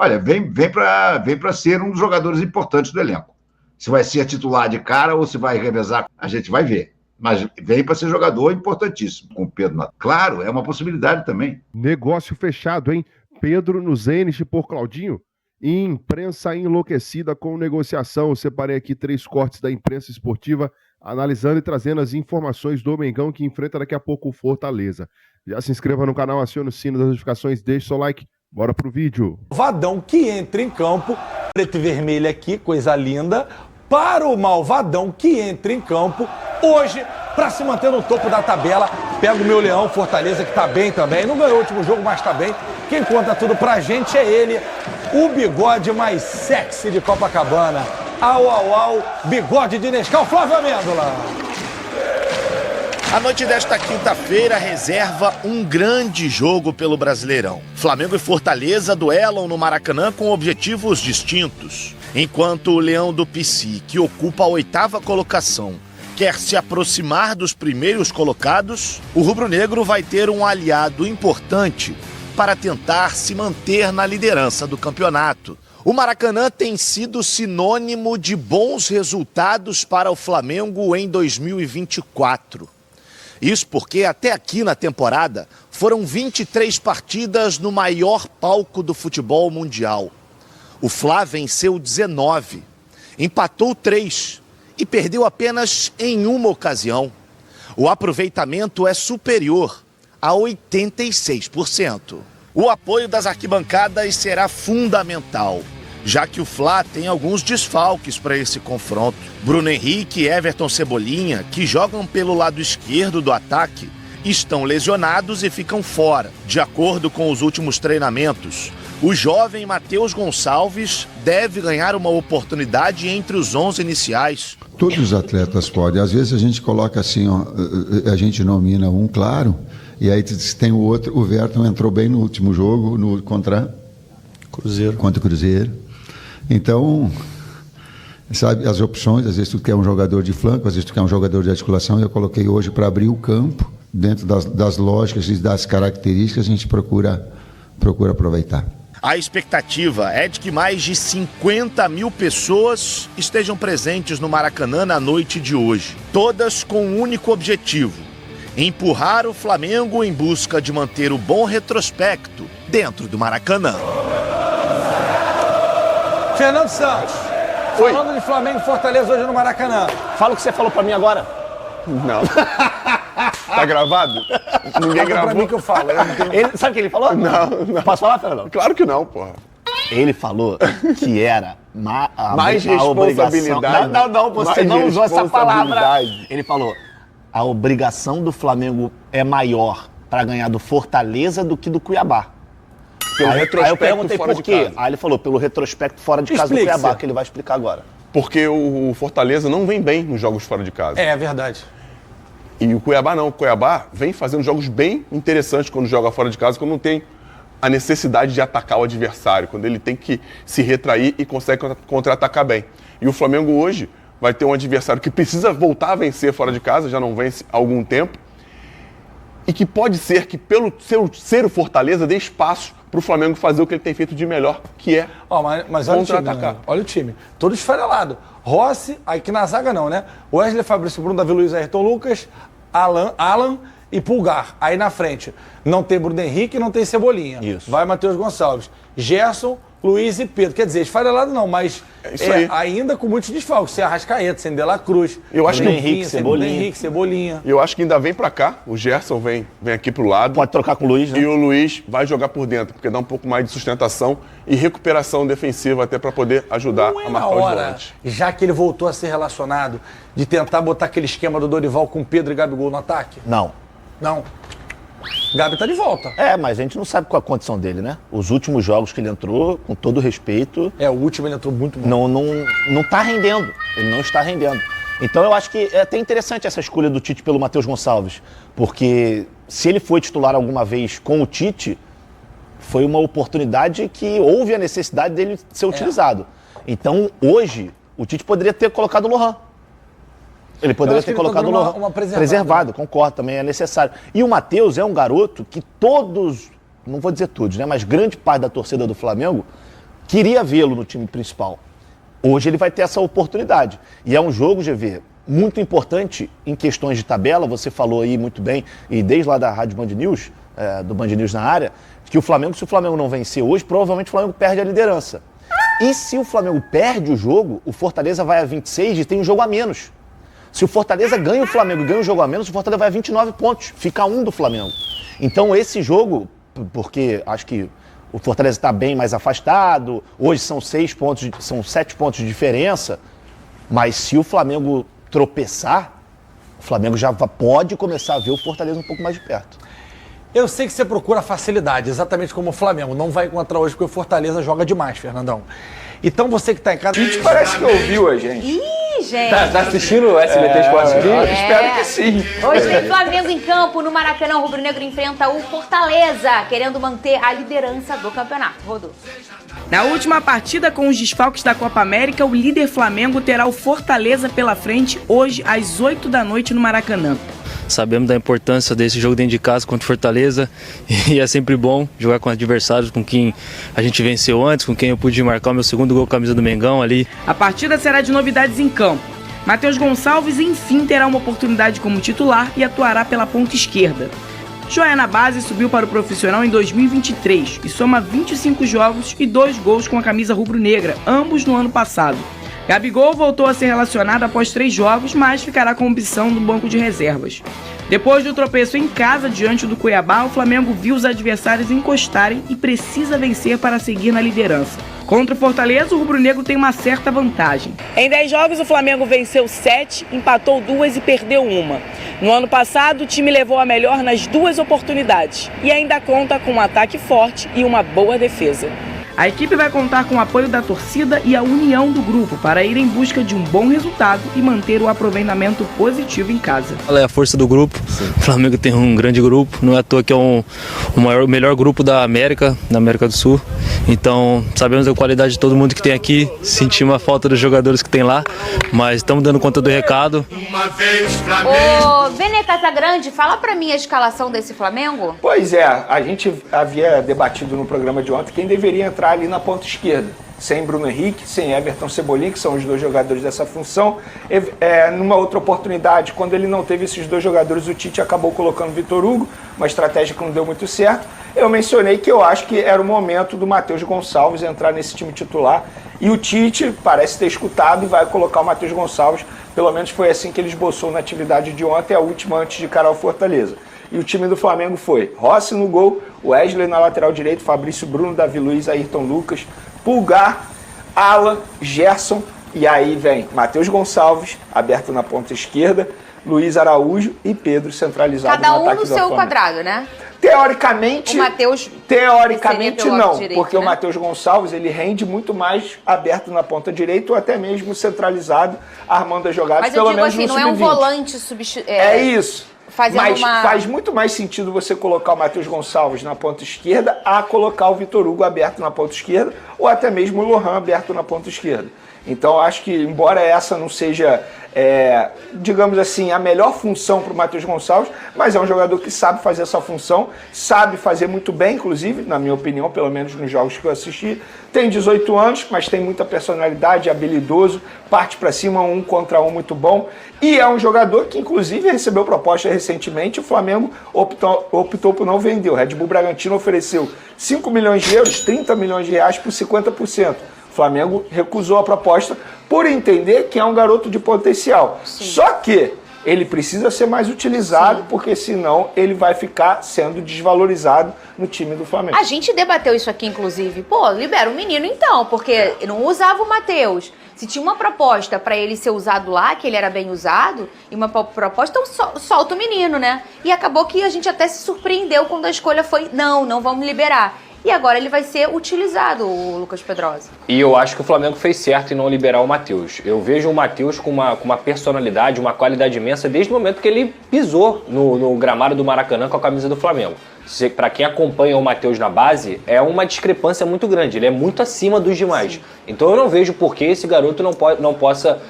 Olha, vem para ser um dos jogadores importantes do elenco. Se vai ser titular de cara ou se vai revezar, a gente vai ver. Mas vem para ser jogador importantíssimo com o Pedro. Claro, é uma possibilidade também. Negócio fechado, hein? Pedro no Zenit por Claudinho. Imprensa enlouquecida com negociação. Eu separei aqui 3 cortes da imprensa esportiva, analisando e trazendo as informações do Mengão, que enfrenta daqui a pouco o Fortaleza. Já se inscreva no canal, acione o sino das notificações, deixe seu like. Bora pro vídeo. Malvadão que entra em campo, preto e vermelho aqui, coisa linda, para o Malvadão que entra em campo hoje para se manter no topo da tabela. Pega o meu Leão, Fortaleza, que tá bem também, não ganhou o último jogo, mas tá bem. Quem conta tudo pra gente é ele, o bigode mais sexy de Copacabana. Au, bigode de Nescau, Flávio Amêndola. A noite desta quinta-feira reserva um grande jogo pelo Brasileirão. Flamengo e Fortaleza duelam no Maracanã com objetivos distintos. Enquanto o Leão do Pici, que ocupa a 8ª colocação, quer se aproximar dos primeiros colocados, o rubro-negro vai ter um aliado importante para tentar se manter na liderança do campeonato. O Maracanã tem sido sinônimo de bons resultados para o Flamengo em 2024. Isso porque até aqui na temporada foram 23 partidas no maior palco do futebol mundial. O Fla venceu 19, empatou 3 e perdeu apenas em uma ocasião. O aproveitamento é superior a 86%. O apoio das arquibancadas será fundamental, já que o Fla tem alguns desfalques para esse confronto. Bruno Henrique e Everton Cebolinha, que jogam pelo lado esquerdo do ataque, estão lesionados e ficam fora. De acordo com os últimos treinamentos, o jovem Matheus Gonçalves deve ganhar uma oportunidade entre os 11 iniciais. Todos os atletas podem. Às vezes a gente coloca assim, ó, a gente nomina um, claro, e aí tem o outro. O Verton entrou bem no último jogo contra o Cruzeiro. Então, sabe, as opções, às vezes tu quer um jogador de flanco, às vezes tu quer um jogador de articulação, e eu coloquei hoje para abrir o campo, dentro das lógicas e das características, a gente procura aproveitar. A expectativa é de que mais de 50 mil pessoas estejam presentes no Maracanã na noite de hoje, todas com um único objetivo: empurrar o Flamengo em busca de manter o bom retrospecto dentro do Maracanã. Fernando Santos, falando de Flamengo e Fortaleza hoje no Maracanã. Fala o que você falou pra mim agora. Não. Tá gravado? Ninguém gravou. Pra mim que eu falo. Sabe o que ele falou? Não. Posso falar, Fernando? Claro que não, porra. Ele falou que era mais responsabilidade. Não, você não usou essa palavra. Ele falou, a obrigação do Flamengo é maior para ganhar do Fortaleza do que do Cuiabá. Aí eu perguntei por quê. Aí ele falou, pelo retrospecto fora de casa do Cuiabá, que ele vai explicar agora. Porque o Fortaleza não vem bem nos jogos fora de casa. É verdade. E o Cuiabá não. O Cuiabá vem fazendo jogos bem interessantes quando joga fora de casa, quando não tem a necessidade de atacar o adversário, quando ele tem que se retrair e consegue contra-atacar bem. E o Flamengo hoje vai ter um adversário que precisa voltar a vencer fora de casa, já não vence há algum tempo, e que pode ser que, pelo ser o Fortaleza, dê espaço para o Flamengo fazer o que ele tem feito de melhor, que é mas olha contra-atacar. Olha o time, todo esfarelado. Rossi, aqui na zaga não, né? Wesley, Fabrício, Bruno, Davi Luiz, Ayrton Lucas, Alan e Pulgar. Aí na frente, não tem Bruno Henrique, não tem Cebolinha. Isso. Vai Matheus Gonçalves. Gerson, Luiz e Pedro. Quer dizer, esfarelado não, mas ainda com muitos desfalques. Sem Arrascaeta, sem De La Cruz. Eu acho que Henrique, Cebolinha. Eu acho que ainda vem pra cá. O Gerson vem aqui pro lado. Pode trocar com o Luiz, né? E o Luiz vai jogar por dentro, porque dá um pouco mais de sustentação e recuperação defensiva até pra poder ajudar a marcar os volantes. Já que ele voltou a ser relacionado, de tentar botar aquele esquema do Dorival com Pedro e Gabigol no ataque? Não. Gabi tá de volta. Mas a gente não sabe qual a condição dele, né? Os últimos jogos que ele entrou, com todo respeito... O último ele entrou muito bom. Não tá rendendo. Ele não está rendendo. Então eu acho que é até interessante essa escolha do Tite pelo Matheus Gonçalves. Porque se ele foi titular alguma vez com o Tite, foi uma oportunidade que houve a necessidade dele ser utilizado. Então hoje, o Tite poderia ter colocado o Lohan. Ele poderia ter colocado o Lohan preservado, concordo, também é necessário. E o Matheus é um garoto que todos, não vou dizer todos, né, mas grande parte da torcida do Flamengo queria vê-lo no time principal. Hoje ele vai ter essa oportunidade. E é um jogo, GV, muito importante em questões de tabela. Você falou aí muito bem, e desde lá da Rádio Band News, do Band News na área, que o Flamengo, se o Flamengo não vencer hoje, provavelmente o Flamengo perde a liderança. E se o Flamengo perde o jogo, o Fortaleza vai a 26 e tem um jogo a menos. Se o Fortaleza ganha o Flamengo e ganha um jogo a menos, o Fortaleza vai a 29 pontos, fica 1 do Flamengo. Então esse jogo, porque acho que o Fortaleza está bem mais afastado, hoje são 7 pontos de diferença, mas se o Flamengo tropeçar, o Flamengo já pode começar a ver o Fortaleza um pouco mais de perto. Eu sei que você procura facilidade, exatamente como o Flamengo. Não vai encontrar hoje porque o Fortaleza joga demais, Fernandão. Então você que está em casa... Tite parece que ouviu a gente. Ih, gente. Tá assistindo o SBT Esporte TV? Espero que sim. Hoje tem Flamengo em campo, no Maracanã, o Rubro Negro enfrenta o Fortaleza, querendo manter a liderança do campeonato. Rodolfo. Na última partida com os desfalques da Copa América, o líder Flamengo terá o Fortaleza pela frente hoje às 8 da noite no Maracanã. Sabemos da importância desse jogo dentro de casa contra o Fortaleza e é sempre bom jogar com adversários com quem a gente venceu antes, com quem eu pude marcar o meu segundo gol com a camisa do Mengão ali. A partida será de novidades em campo. Matheus Gonçalves, enfim, terá uma oportunidade como titular e atuará pela ponta esquerda. Joia na base subiu para o profissional em 2023 e soma 25 jogos e 2 gols com a camisa rubro-negra, ambos no ano passado. Gabigol voltou a ser relacionado após 3 jogos, mas ficará com opção no banco de reservas. Depois do tropeço em casa diante do Cuiabá, o Flamengo viu os adversários encostarem e precisa vencer para seguir na liderança. Contra o Fortaleza, o rubro-negro tem uma certa vantagem. Em 10 jogos, o Flamengo venceu 7, empatou 2 e perdeu 1. No ano passado, o time levou a melhor nas 2 oportunidades e ainda conta com um ataque forte e uma boa defesa. A equipe vai contar com o apoio da torcida e a união do grupo para ir em busca de um bom resultado e manter o aproveitamento positivo em casa. É a força do grupo. O Flamengo tem um grande grupo, não é à toa que é o melhor grupo da América do Sul. Então, sabemos da qualidade de todo mundo que tem aqui, sentimos a falta dos jogadores que tem lá, mas estamos dando conta do recado. Ô, Vene Casagrande, fala pra mim a escalação desse Flamengo. Pois é, a gente havia debatido no programa de ontem quem deveria entrar ali na ponta esquerda. Sem Bruno Henrique, sem Everton Cebolinha, que são os 2 jogadores dessa função. Numa outra oportunidade, quando ele não teve esses 2 jogadores, o Tite acabou colocando o Vitor Hugo, uma estratégia que não deu muito certo. Eu mencionei que eu acho que era o momento do Matheus Gonçalves entrar nesse time titular. E o Tite parece ter escutado e vai colocar o Matheus Gonçalves. Pelo menos foi assim que ele esboçou na atividade de ontem, a última antes de encarar o Fortaleza. E o time do Flamengo foi Rossi no gol, Wesley na lateral direito, Fabrício, Bruno, Davi Luiz, Ayrton Lucas, Pulgar, Alan, Gerson, e aí vem Matheus Gonçalves, aberto na ponta esquerda, Luiz Araújo e Pedro centralizado no ataque do Flamengo. Cada um no seu quadrado, né? Teoricamente, o Matheus não, direito, porque né? O Matheus Gonçalves ele rende muito mais aberto na ponta direita ou até mesmo centralizado, armando as jogadas. Mas eu pelo digo menos assim, no não é um sub-20. volante substituto. É isso. Mas uma... faz muito mais sentido você colocar o Matheus Gonçalves na ponta esquerda a colocar o Vitor Hugo aberto na ponta esquerda ou até mesmo o Lohan aberto na ponta esquerda. Então acho que, embora essa não seja, digamos assim, a melhor função para o Matheus Gonçalves, mas é um jogador que sabe fazer essa função, sabe fazer muito bem, inclusive, na minha opinião, pelo menos nos jogos que eu assisti. Tem 18 anos, mas tem muita personalidade, habilidoso, parte para cima, 1 contra 1 muito bom. E é um jogador que, inclusive, recebeu proposta recentemente. O Flamengo optou por não vender. O Red Bull Bragantino ofereceu 5 milhões de euros, 30 milhões de reais por 50%. O Flamengo recusou a proposta por entender que é um garoto de potencial. Sim. Só que ele precisa ser mais utilizado, porque senão ele vai ficar sendo desvalorizado no time do Flamengo. A gente debateu isso aqui, inclusive. Pô, libera o menino então, porque não usava o Matheus. Se tinha uma proposta para ele ser usado lá, que ele era bem usado, e uma proposta, então solta o menino, né? E acabou que a gente até se surpreendeu quando a escolha foi, não vamos liberar. E agora ele vai ser utilizado, o Lucas Pedrosa. E eu acho que o Flamengo fez certo em não liberar o Matheus. Eu vejo o Matheus com uma personalidade, uma qualidade imensa desde o momento que ele pisou no gramado do Maracanã com a camisa do Flamengo. para quem acompanha o Matheus na base, é uma discrepância muito grande. Ele é muito acima dos demais. Sim. Então eu não vejo por que esse garoto não possa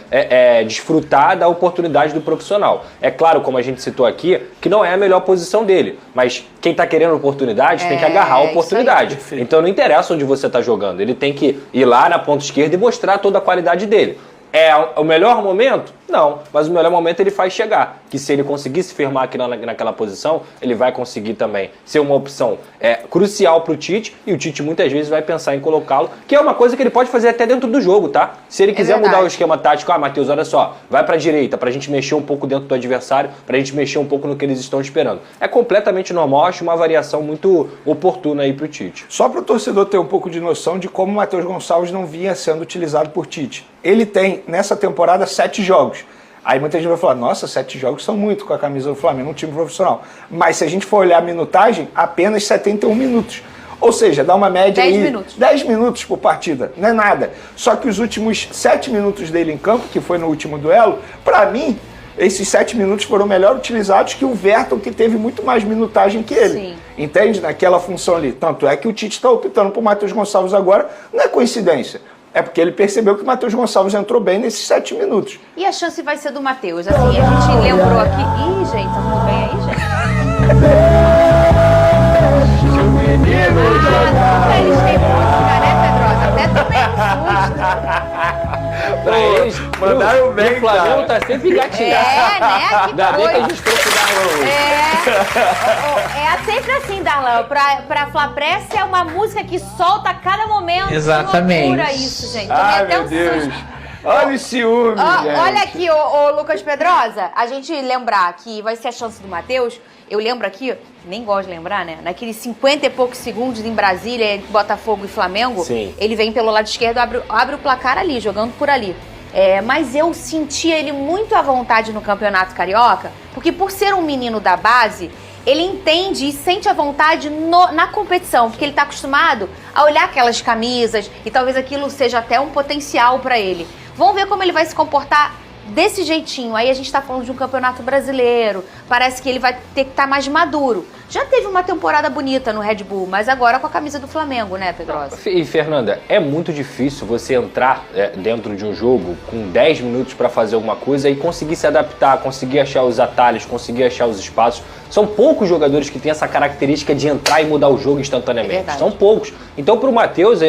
desfrutar da oportunidade do profissional. É claro, como a gente citou aqui, que não é a melhor posição dele. Mas quem está querendo oportunidade tem que agarrar a oportunidade. Então não interessa onde você está jogando. Ele tem que ir lá na ponta esquerda e mostrar toda a qualidade dele. É o melhor momento? Não, mas o melhor momento ele faz chegar. Que se ele conseguir se firmar aqui naquela posição, ele vai conseguir também ser uma opção crucial para o Tite, e o Tite muitas vezes vai pensar em colocá-lo, que é uma coisa que ele pode fazer até dentro do jogo, tá? Se ele quiser mudar o esquema tático, Matheus, olha só, vai para a direita, para a gente mexer um pouco dentro do adversário, para a gente mexer um pouco no que eles estão esperando. É completamente normal, acho uma variação muito oportuna aí para o Tite. Só para o torcedor ter um pouco de noção de como o Matheus Gonçalves não vinha sendo utilizado por Tite. Ele tem, nessa temporada, 7 jogos. Aí muita gente vai falar, nossa, 7 jogos são muito com a camisa do Flamengo, um time profissional. Mas se a gente for olhar a minutagem, apenas 71 minutos. Ou seja, dá uma média 10 aí... minutos. 10 minutos por partida, não é nada. Só que os últimos 7 minutos dele em campo, que foi no último duelo, pra mim, esses 7 minutos foram melhor utilizados que o Verton, que teve muito mais minutagem que ele. Sim. Entende? Naquela função ali. Tanto é que o Tite está optando por Matheus Gonçalves agora, não é coincidência. É porque ele percebeu que o Matheus Gonçalves entrou bem nesses 7 minutos. E a chance vai ser do Matheus? Assim, a gente lembrou aqui... Ih, gente, tá tudo bem aí, gente? Eles têm música, né, Pedrosa? Até tomei um susto. Pra eles, mandaram bem, o Flamengo cara. tá sempre engatilhado. Né? Que Ainda bem que a gente trouxe o Darlan hoje. É sempre assim, Darlan. Pra Flapress é uma música que solta a cada momento. Exatamente. Que loucura isso, gente. Ai, até meu Deus. Olha o ciúme, gente. Olha aqui, ô Lucas Pedrosa, a gente lembrar que vai ser a chance do Matheus. Eu lembro aqui, nem gosto de lembrar, né? Naqueles 50 e poucos segundos em Brasília, entre Botafogo e Flamengo, Sim. Ele vem pelo lado esquerdo, abre o placar ali, jogando por ali. Mas eu sentia ele muito à vontade no Campeonato Carioca, porque por ser um menino da base, ele entende e sente a vontade na competição, porque ele está acostumado a olhar aquelas camisas e talvez aquilo seja até um potencial para ele. Vamos ver como ele vai se comportar desse jeitinho. Aí a gente tá falando de um campeonato brasileiro, parece que ele vai ter que estar mais maduro. Já teve uma temporada bonita no Red Bull, mas agora com a camisa do Flamengo, né, Pedrosa? E, Fernanda, é muito difícil você entrar dentro de um jogo com 10 minutos para fazer alguma coisa e conseguir se adaptar, conseguir achar os atalhos, conseguir achar os espaços. São poucos jogadores que têm essa característica de entrar e mudar o jogo instantaneamente. São poucos. Então, para o Matheus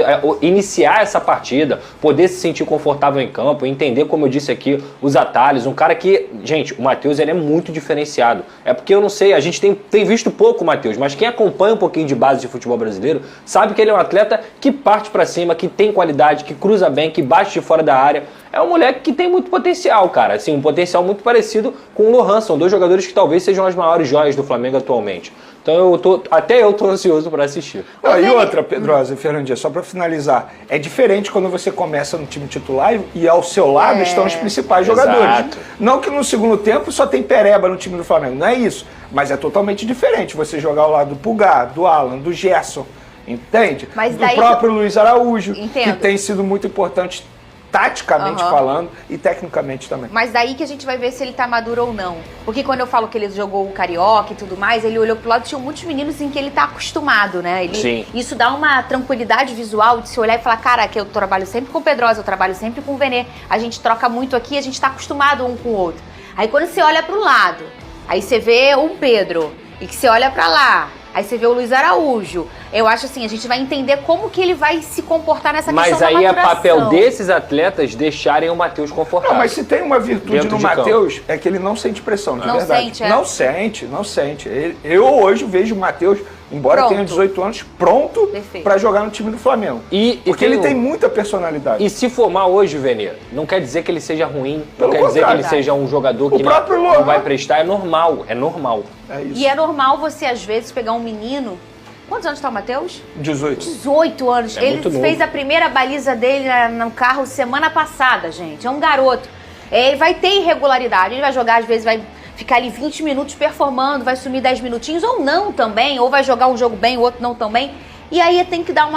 iniciar essa partida, poder se sentir confortável em campo, entender, como eu disse aqui, os atalhos, um cara que... Gente, o Matheus, ele é muito diferenciado. É porque eu não sei, a gente tem visto pouco o Matheus, mas quem acompanha um pouquinho de base de futebol brasileiro sabe que ele é um atleta que parte para cima, que tem qualidade, que cruza bem, que bate de fora da área. É um moleque que tem muito potencial, cara. Assim, um potencial muito parecido com o Lohan. São dois jogadores que talvez sejam as maiores joias do Flamengo atualmente. Então até eu tô ansioso para assistir. E outra, Pedrosa e Fernandinha, só para finalizar, é diferente quando você começa no time titular e ao seu lado estão os principais jogadores. Não que no segundo tempo só tem pereba no time do Flamengo, não é isso. Mas é totalmente diferente você jogar ao lado do Pulgar, do Alan, do Gerson, entende? Mas do próprio Luiz Araújo, que tem sido muito importante taticamente falando e tecnicamente também. Mas daí que a gente vai ver se ele tá maduro ou não. Porque quando eu falo que ele jogou o Carioca e tudo mais, ele olhou pro lado e tinha muitos meninos em que ele tá acostumado, né? Isso dá uma tranquilidade visual de se olhar e falar, cara, que eu trabalho sempre com o Pedrosa, eu trabalho sempre com o Venê, a gente troca muito aqui, a gente tá acostumado um com o outro. Aí quando você olha pro lado, aí você vê um Pedro, e que você olha pra lá, aí você vê o Luiz Araújo. Eu acho assim, a gente vai entender como que ele vai se comportar nessa questão da maturação. Mas aí é papel desses atletas deixarem o Matheus confortável. Não, mas se tem uma virtude no Matheus, é que ele não sente pressão, de verdade. Não sente. Eu hoje vejo o Matheus, embora tenha 18 anos, pronto para jogar no time do Flamengo. Porque ele tem muita personalidade. E se formar hoje, Venê, não quer dizer que ele seja ruim, não quer dizer que ele seja um jogador que não vai prestar, é normal. É isso. E é normal você, às vezes, pegar um menino... Quantos anos tá o Matheus? 18 anos. Ele fez a primeira baliza dele no carro semana passada, gente. É um garoto. Ele vai ter irregularidade. Ele vai jogar, às vezes, vai ficar ali 20 minutos performando, vai sumir 10 minutinhos, ou não também, ou vai jogar um jogo bem, o outro não também. E aí tem que dar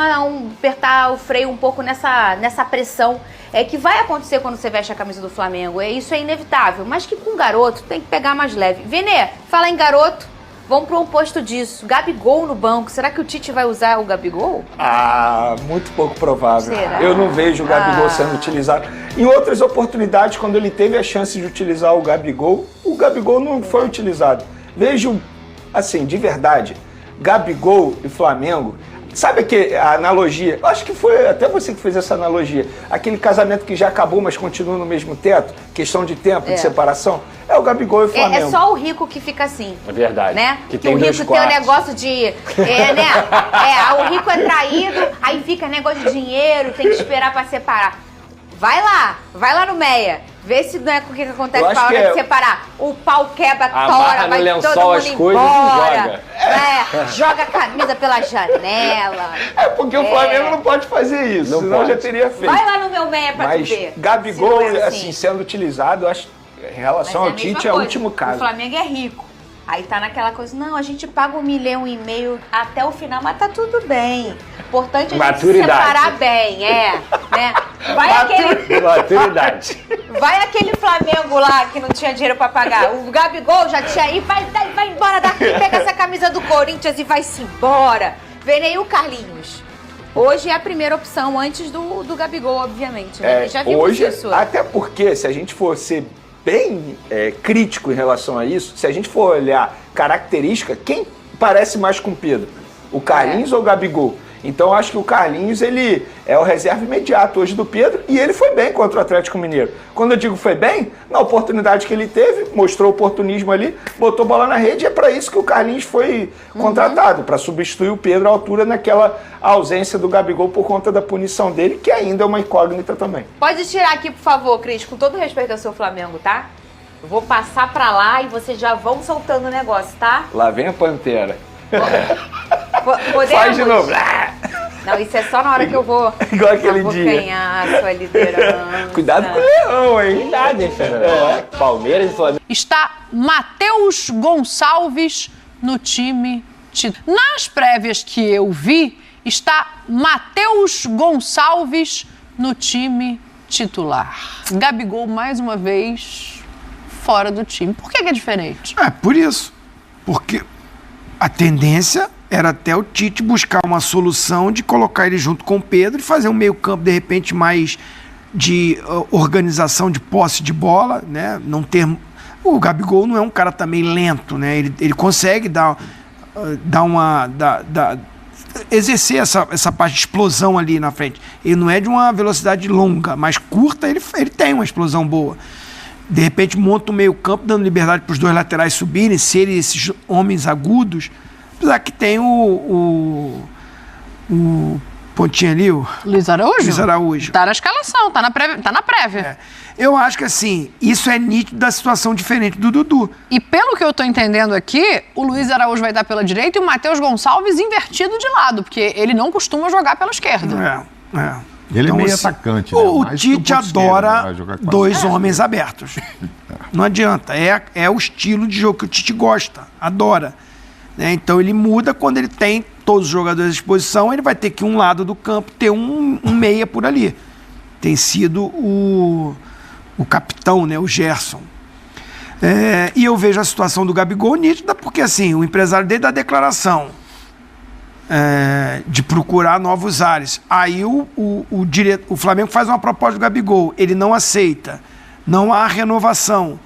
apertar o freio um pouco nessa pressão que vai acontecer quando você veste a camisa do Flamengo. Isso é inevitável, mas que com garoto tem que pegar mais leve. Venê, fala em garoto. Vamos para o oposto disso. Gabigol no banco. Será que o Tite vai usar o Gabigol? Muito pouco provável. Será? Eu não vejo o Gabigol sendo utilizado. Em outras oportunidades, quando ele teve a chance de utilizar o Gabigol não foi utilizado. Vejo, assim, de verdade, Gabigol e Flamengo. Sabe a analogia? Eu acho que foi até você que fez essa analogia. Aquele casamento que já acabou, mas continua no mesmo teto, questão de tempo, de separação. É o Gabigol e o Flamengo. É só o rico que fica assim. É verdade. Né? Que o rico tem o negócio de... o rico é traído, aí fica negócio de dinheiro, tem que esperar pra separar. Vai lá no Meia. Vê se não é o que acontece pra hora de separar. O pau quebra, tora, vai todo mundo embora. Joga a camisa pela janela. É porque o Flamengo não pode fazer isso, senão já teria feito. Vai lá no meu Meia pra tu ver. Gabigol, assim, sendo utilizado, eu acho, em relação ao Tite, é o último caso. O Flamengo é rico. Aí tá naquela coisa, não, a gente paga 1,5 milhão até o final, mas tá tudo bem. Importante a gente se separar bem, né? Maturidade. Vai aquele Flamengo lá que não tinha dinheiro pra pagar. O Gabigol já tinha aí, vai embora daqui, pega essa camisa do Corinthians e vai-se embora. Vem aí o Carlinhos. Hoje é a primeira opção, antes do Gabigol, obviamente. Né? Já vimos hoje, isso. Até porque, se a gente for ser bem crítico em relação a isso, se a gente for olhar característica, quem parece mais com o Pedro? O Carlinhos ou o Gabigol? Então eu acho que o Carlinhos, ele é o reserva imediato hoje do Pedro e ele foi bem contra o Atlético Mineiro. Quando eu digo foi bem, na oportunidade que ele teve, mostrou oportunismo ali, botou bola na rede e é para isso que o Carlinhos foi contratado, para substituir o Pedro à altura naquela ausência do Gabigol por conta da punição dele, que ainda é uma incógnita também. Pode tirar aqui, por favor, Cris, com todo respeito ao seu Flamengo, tá? Eu vou passar para lá e vocês já vão soltando o negócio, tá? Lá vem a Pantera. Podemos? Faz de novo. Não, isso é só na hora que eu vou igual aquele dia. Ganhar a sua liderança. Cuidado com o Leão, hein? Cuidado, hein, Fernando? Palmeiras e Flamengo. Está Matheus Gonçalves no time titular. Nas prévias que eu vi, está Matheus Gonçalves no time titular. Gabigol, mais uma vez, fora do time. Por que é diferente? Por isso. Porque a tendência era até o Tite buscar uma solução de colocar ele junto com o Pedro e fazer um meio-campo, de repente, mais de organização de posse de bola, né? Não ter... O Gabigol não é um cara também lento, né? Ele consegue exercer essa parte de explosão ali na frente. Ele não é de uma velocidade longa, mas curta, ele tem uma explosão boa. De repente monta o meio-campo, dando liberdade para os dois laterais subirem, serem esses homens agudos. Apesar que tem o pontinho ali, o Luiz Araújo? Luiz Araújo. Tá na escalação, tá na prévia. Eu acho que assim, isso é nítido da situação diferente do Dudu. E pelo que eu tô entendendo aqui, o Luiz Araújo vai dar pela direita e o Matheus Gonçalves invertido de lado, porque ele não costuma jogar pela esquerda. Ele então, é meio atacante, né? O Tite adora dois homens abertos. Não adianta. É o estilo de jogo que o Tite gosta, adora. Né? Então ele muda quando ele tem todos os jogadores à disposição, ele vai ter que um lado do campo ter um meia por ali. Tem sido o capitão, né? O Gerson. E eu vejo a situação do Gabigol nítida, porque assim, o empresário dele dá declaração de procurar novos ares. Aí o Flamengo faz uma proposta do Gabigol, ele não aceita, não há renovação.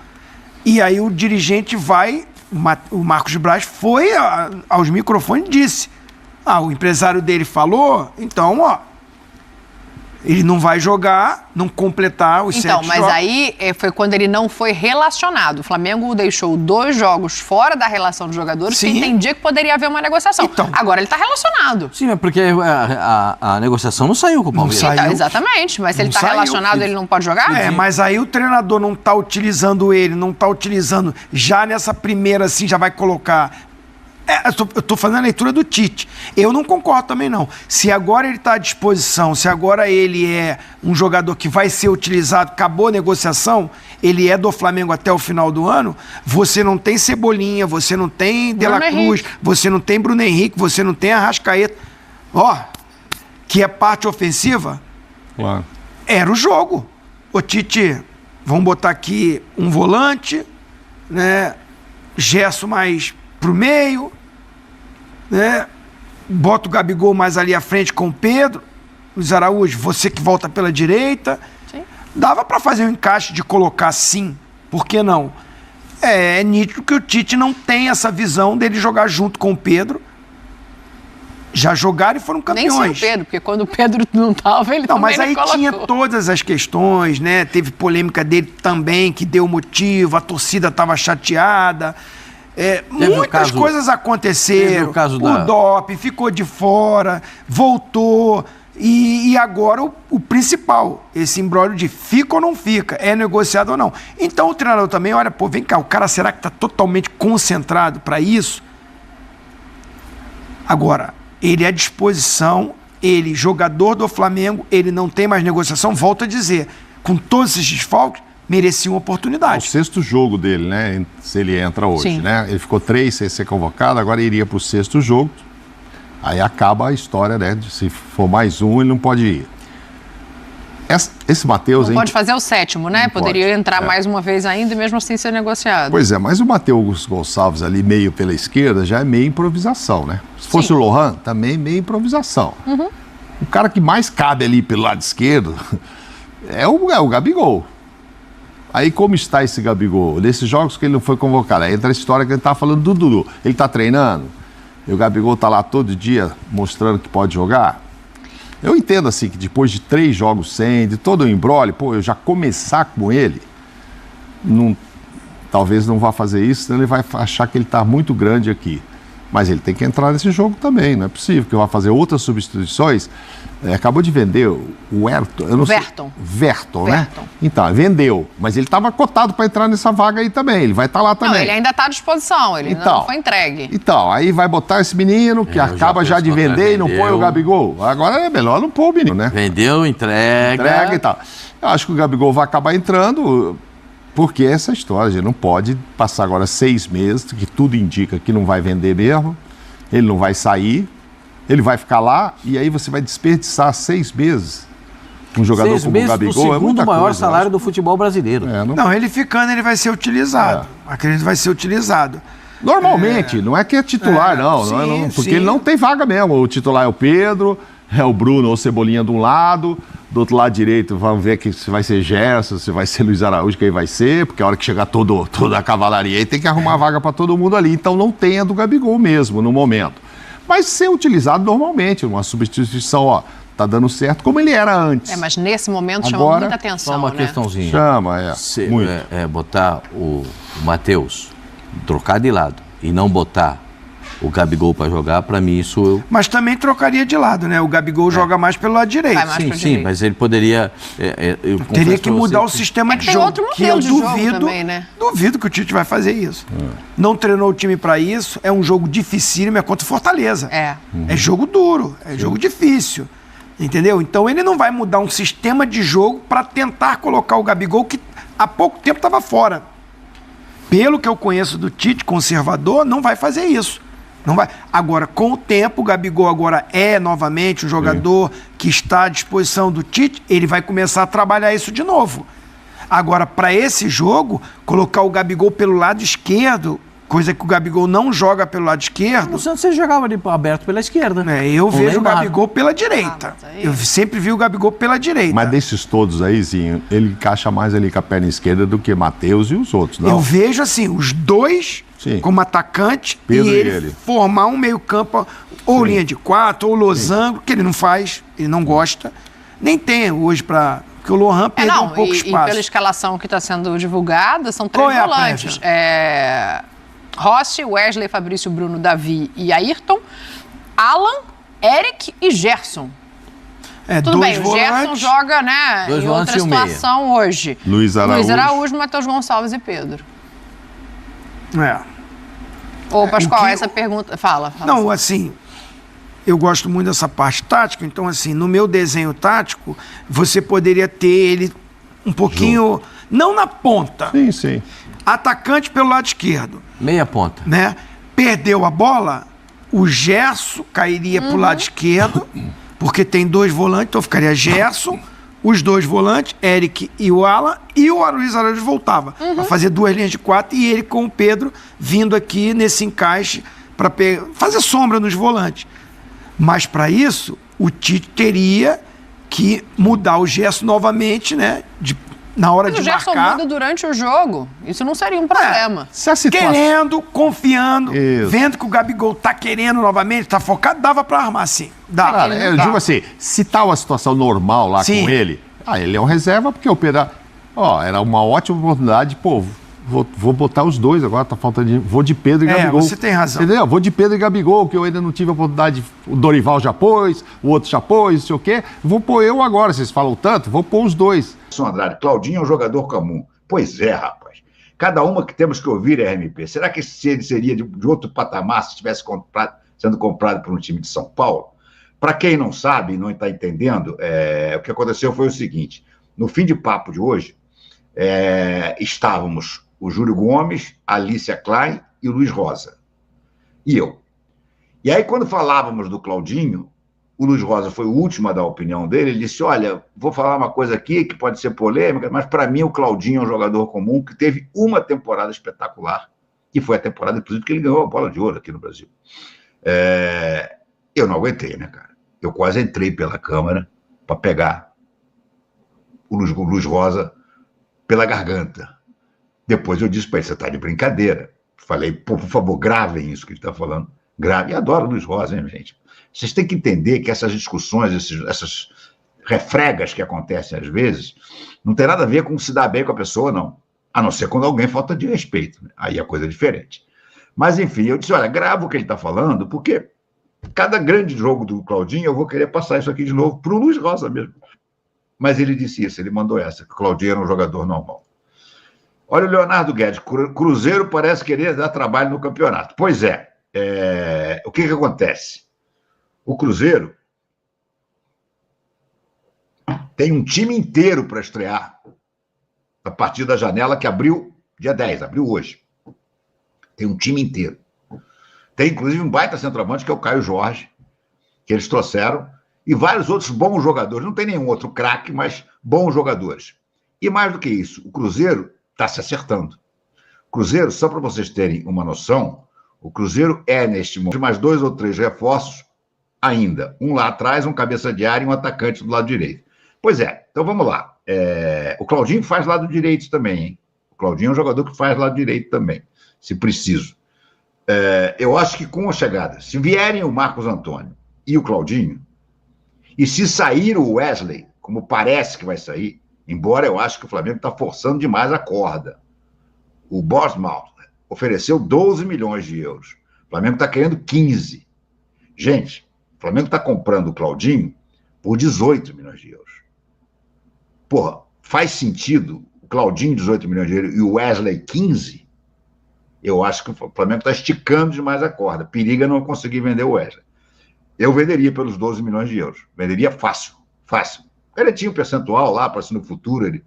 E aí o dirigente vai, o Marcos Braz foi aos microfones e disse, o empresário dele falou, então, ele não vai jogar, não completar os 7 jogos. Então, mas aí foi quando ele não foi relacionado. O Flamengo deixou 2 jogos fora da relação dos jogadores, que entendia que poderia haver uma negociação. Então, agora ele está relacionado. Sim, é porque a negociação não saiu com o Palmeiras. Então, exatamente, mas se ele está relacionado, ele não pode jogar? Mas aí o treinador não está utilizando ele, não está utilizando, já nessa primeira assim, já vai colocar... eu tô fazendo a leitura do Tite. Eu não concordo também, não. Se agora ele está à disposição, se agora ele é um jogador que vai ser utilizado, acabou a negociação, ele é do Flamengo até o final do ano, você não tem Cebolinha, você não tem De La Cruz, você não tem Bruno Henrique, você não tem Arrascaeta. Que é parte ofensiva, era o jogo. Ô Tite, vamos botar aqui um volante, né? Gerson mais pro meio, né? Bota o Gabigol mais ali à frente com o Pedro. Luiz Araújo, você que volta pela direita. Sim. Dava para fazer um encaixe de colocar sim, por que não? É nítido que o Tite não tem essa visão dele jogar junto com o Pedro. Já jogaram e foram campeões. Nem sem o Pedro, porque quando o Pedro não estava, ele não, também mas aí colocou. tinha todas as questões, né? Teve polêmica dele também, que deu motivo, a torcida estava chateada. Muitas coisas aconteceram. O doping ficou de fora, voltou. E agora o principal, esse imbróglio de fica ou não fica, é negociado ou não. Então o treinador também olha, pô, vem cá, o cara será que está totalmente concentrado para isso? Agora, ele é à disposição, ele, jogador do Flamengo, ele não tem mais negociação, volto a dizer, com todos esses desfalques, merecia uma oportunidade. É o sexto jogo dele, né? Se ele entra hoje, Sim. né? Ele ficou 3 sem ser convocado, agora iria para o sexto jogo. Aí acaba a história, né? Se for mais um, ele não pode ir. Esse Matheus... Não pode fazer o 7º, né? Poderia entrar mais uma vez ainda e mesmo assim ser negociado. Pois é, mas o Matheus Gonçalves ali meio pela esquerda já é meio improvisação, né? Se fosse o Lohan, também meio improvisação. Uhum. O cara que mais cabe ali pelo lado esquerdo é o Gabigol. Aí como está esse Gabigol? Nesses jogos que ele não foi convocado, aí entra a história que ele tá falando do Dudu. Ele tá treinando? E o Gabigol tá lá todo dia mostrando que pode jogar? Eu entendo assim que depois de 3 jogos sem, de todo o embrólio, eu já começar com ele, talvez não vá fazer isso, senão ele vai achar que ele tá muito grande aqui. Mas ele tem que entrar nesse jogo também, não é possível que eu vá fazer outras substituições. Acabou de vender o Verton, né? Então, vendeu, mas ele estava cotado para entrar nessa vaga aí também, ele vai estar lá também. Não, ele ainda está à disposição, ele não foi entregue. Então, aí vai botar esse menino que acaba já de vender e não põe o Gabigol. Agora é melhor não pôr o menino, né? Vendeu, entrega e tal. Eu acho que o Gabigol vai acabar entrando, porque essa história, a gente não pode passar agora 6 meses, que tudo indica que não vai vender mesmo, ele não vai sair. Ele vai ficar lá e aí você vai desperdiçar 6 meses. Um jogador 6 como meses o Gabigol do segundo é maior coisa, salário do futebol brasileiro. Não, ele ficando, ele vai ser utilizado. Acredito que vai ser utilizado. Normalmente, não é que é titular, não, porque ele não tem vaga mesmo. O titular é o Pedro, é o Bruno ou o Cebolinha de um lado, do outro lado direito vamos ver que se vai ser Gerson, se vai ser Luiz Araújo, quem vai ser, porque a hora que chegar toda a cavalaria aí tem que arrumar vaga para todo mundo ali. Então não tem a do Gabigol mesmo, no momento. Mas ser utilizado normalmente, uma substituição, tá dando certo, como ele era antes. Mas nesse momento chama muita atenção, só uma né? questãozinha. Chama, muito. Botar o Matheus, trocar de lado e não botar o Gabigol para jogar, para mim isso... Mas também trocaria de lado, né? O Gabigol joga mais pelo lado direito. Sim, mas ele poderia... Teria que mudar o sistema de jogo. Tem outro modelo de jogo também, né? Duvido que o Tite vai fazer isso. Não treinou o time para isso, é um jogo dificílimo, é contra o Fortaleza. É jogo duro, é jogo difícil. Entendeu? Então ele não vai mudar um sistema de jogo para tentar colocar o Gabigol, que há pouco tempo estava fora. Pelo que eu conheço do Tite, conservador, não vai fazer isso. Não vai. Agora, com o tempo, o Gabigol agora é novamente um jogador que está à disposição do Tite, ele vai começar a trabalhar isso de novo. Agora, para esse jogo, colocar o Gabigol pelo lado esquerdo, coisa que o Gabigol não joga pelo lado esquerdo. O Santos você jogava ali aberto pela esquerda. Eu vejo o Gabigol pela direita. Eu sempre vi o Gabigol pela direita. Mas desses todos aí, Zinho, ele encaixa mais ali com a perna esquerda do que Matheus e os outros, não? Eu vejo assim, os dois como atacante Pedro e ele formar um meio campo, ou linha de 4, ou losango, que ele não faz, ele não gosta. Nem tem hoje para... Porque o Lohan perdeu um pouco espaço. E pela escalação que está sendo divulgada, são 3 volantes. Rossi, Wesley, Fabrício, Bruno, Davi e Ayrton, Alan, Eric e Gerson. Tudo bem, o Gerson joga, né, em outra situação hoje. Luiz Araújo, Matheus Gonçalves e Pedro. Ô, Pascoal, essa pergunta... Fala. Não, assim, eu gosto muito dessa parte tática, então, assim, no meu desenho tático, você poderia ter ele um pouquinho... Não na ponta. Sim. Atacante pelo lado esquerdo. Meia ponta. Né? Perdeu a bola, o Gerson cairia pro lado esquerdo, porque tem 2 volantes, então ficaria Gerson, os dois volantes, Eric e o Alan, e o Luiz Araújo voltava para fazer 2 linhas de 4 e ele com o Pedro vindo aqui nesse encaixe para fazer sombra nos volantes. Mas para isso, o Tite teria que mudar o gesto novamente, né? Na hora de marcar. O Gerson muda durante o jogo. Isso não seria um problema. Querendo, confiando, vendo que o Gabigol tá querendo novamente, tá focado, dava pra armar sim. Cara, eu digo assim, se tá uma situação normal lá com ele, ele é um reserva, porque o Pedro, era uma ótima oportunidade, vou botar os dois agora, tá faltando vou de Pedro e Gabigol. Você tem razão. Entendeu? Vou de Pedro e Gabigol, que eu ainda não tive a oportunidade, o Dorival já pôs, o outro já pôs, não sei o quê. Vou pôr eu agora, vocês falam tanto, vou pôr os dois. Andrade, Claudinho é um jogador comum. Pois é, rapaz. Cada uma que temos que ouvir é RMP. Será que ele seria de outro patamar se estivesse sendo comprado por um time de São Paulo? Para quem não sabe e não está entendendo, o que aconteceu foi o seguinte. No fim de papo de hoje, estávamos o Júlio Gomes, a Alicia Klein e o Luiz Rosa. E eu. E aí, quando falávamos do Claudinho, o Luiz Rosa foi o último a dar a opinião dele. Ele disse, olha, vou falar uma coisa aqui que pode ser polêmica, mas para mim o Claudinho é um jogador comum que teve uma temporada espetacular, que foi a temporada, inclusive, que ele ganhou a bola de ouro aqui no Brasil. Eu não aguentei, né, cara? Eu quase entrei pela câmera para pegar o Luiz Rosa pela garganta. Depois eu disse para ele, você está de brincadeira. Falei, por favor, gravem isso que ele está falando. Gravem. E adoro o Luiz Rosa, hein, gente? Vocês têm que entender que essas discussões, essas refregas que acontecem às vezes, não tem nada a ver com se dar bem com a pessoa, não. A não ser quando alguém falta de respeito. Né? Aí a coisa é diferente. Mas, enfim, eu disse, olha, grava o que ele está falando, porque cada grande jogo do Claudinho eu vou querer passar isso aqui de novo para o Luiz Rosa mesmo. Mas ele disse isso, ele mandou essa, que o Claudinho era um jogador normal. Olha o Leonardo Guedes, Cruzeiro parece querer dar trabalho no campeonato. Pois o que acontece? O Cruzeiro tem um time inteiro para estrear a partir da janela que abriu dia 10, abriu hoje. Tem um time inteiro. Tem, inclusive, um baita centroavante, que é o Caio Jorge, que eles trouxeram, e vários outros bons jogadores. Não tem nenhum outro craque, mas bons jogadores. E mais do que isso, o Cruzeiro está se acertando. O Cruzeiro, só para vocês terem uma noção, o Cruzeiro neste momento, mais 2 ou 3 reforços ainda. Um lá atrás, um cabeça de área e um atacante do lado direito. Pois então vamos lá. O Claudinho faz lado direito também, hein? O Claudinho é um jogador que faz lado direito também, se preciso. Eu acho que com a chegada, se vierem o Marcos Antônio e o Claudinho, e se sair o Wesley, como parece que vai sair, embora eu acho que o Flamengo está forçando demais a corda. O Bournemouth ofereceu 12 milhões de euros. O Flamengo está querendo 15. Gente, o Flamengo está comprando o Claudinho por 18 milhões de euros. Porra, faz sentido o Claudinho 18 milhões de euros e o Wesley 15? Eu acho que o Flamengo está esticando demais a corda. Periga não conseguir vender o Wesley. Eu venderia pelos 12 milhões de euros. Venderia fácil, fácil. Ele tinha um percentual lá para se no futuro ele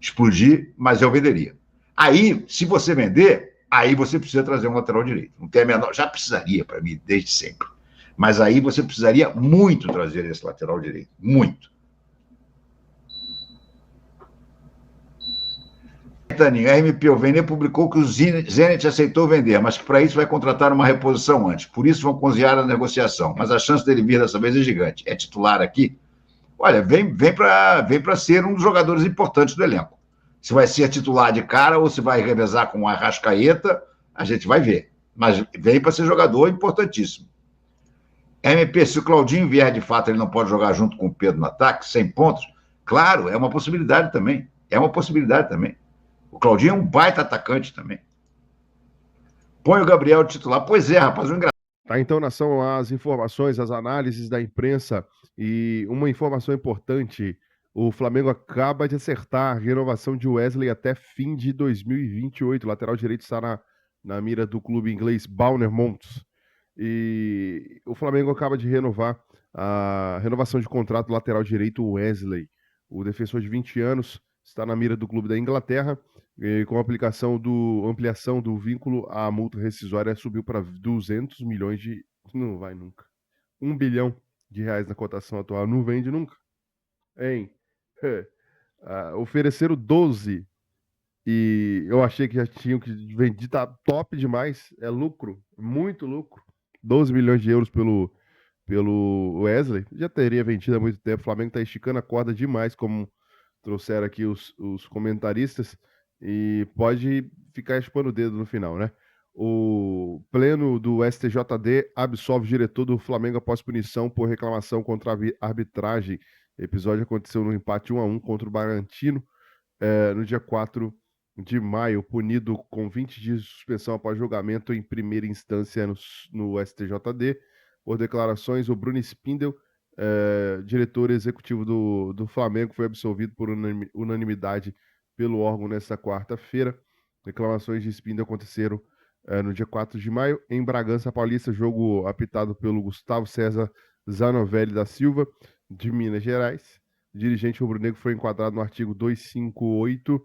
explodir, mas eu venderia. Aí, se você vender, aí você precisa trazer um lateral direito. Não tem a menor... Já precisaria, para mim, desde sempre. Mas aí você precisaria muito trazer esse lateral direito. Muito. Taninho, a RMP, o Vene publicou que o Zenit aceitou vender, mas que para isso vai contratar uma reposição antes. Por isso vão cozinhar a negociação. Mas a chance dele vir dessa vez é gigante. É titular aqui? Olha, vem para ser um dos jogadores importantes do elenco. Se vai ser titular de cara ou se vai revezar com a Arrascaeta, a gente vai ver. Mas vem para ser jogador importantíssimo. RMP, se o Claudinho vier de fato, ele não pode jogar junto com o Pedro no ataque, 100 pontos? Claro, é uma possibilidade também. É uma possibilidade também. O Claudinho é um baita atacante também. Põe o Gabriel de titular. Pois é, rapaz, Tá, então, nação, as informações, as análises da imprensa e uma informação importante, o Flamengo acaba de acertar a renovação de Wesley até fim de 2028. O lateral direito está na mira do clube inglês Bournemouth. E o Flamengo acaba de renovar a renovação de contrato do lateral direito Wesley. O defensor de 20 anos está na mira do clube da Inglaterra. E com a ampliação do vínculo, a multa rescisória subiu para 200 milhões de... Não vai nunca. 1 bilhão de reais na cotação atual. Não vende nunca. Hein? Ofereceram 12 e eu achei que já tinham que vender, tá top demais. É lucro, muito lucro. 12 milhões de euros pelo Wesley. Já teria vendido há muito tempo. O Flamengo tá esticando a corda demais, como trouxeram aqui os comentaristas, e pode ficar chupando o dedo no final, né? O pleno do STJD absolve o diretor do Flamengo após punição por reclamação contra a arbitragem. O episódio aconteceu no empate 1-1 contra o Bragantino no dia 4 de maio, punido com 20 dias de suspensão após julgamento em primeira instância no STJD. Por declarações, o Bruno Spindel, diretor executivo do Flamengo, foi absolvido por unanimidade pelo órgão nesta quarta-feira. Reclamações de Spindel aconteceram no dia 4 de maio, em Bragança Paulista, jogo apitado pelo Gustavo César Zanovelli da Silva, de Minas Gerais. O dirigente rubro-negro foi enquadrado no artigo 258,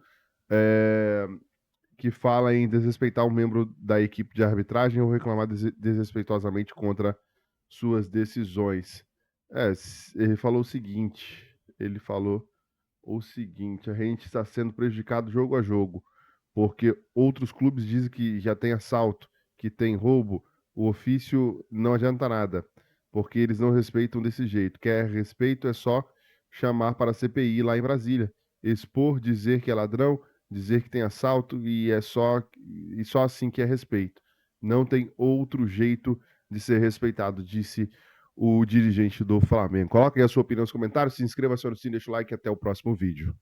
que fala em desrespeitar um membro da equipe de arbitragem ou reclamar desrespeitosamente contra suas decisões. Ele falou o seguinte, a gente está sendo prejudicado jogo a jogo, porque outros clubes dizem que já tem assalto, que tem roubo, o ofício não adianta nada, porque eles não respeitam desse jeito. Quer respeito é só chamar para a CPI lá em Brasília, expor, dizer que é ladrão, dizer que tem assalto, e só assim que é respeito. Não tem outro jeito de ser respeitado, disse o dirigente do Flamengo. Coloque aí a sua opinião nos comentários, se inscreva, acione o sininho, deixa o like e até o próximo vídeo.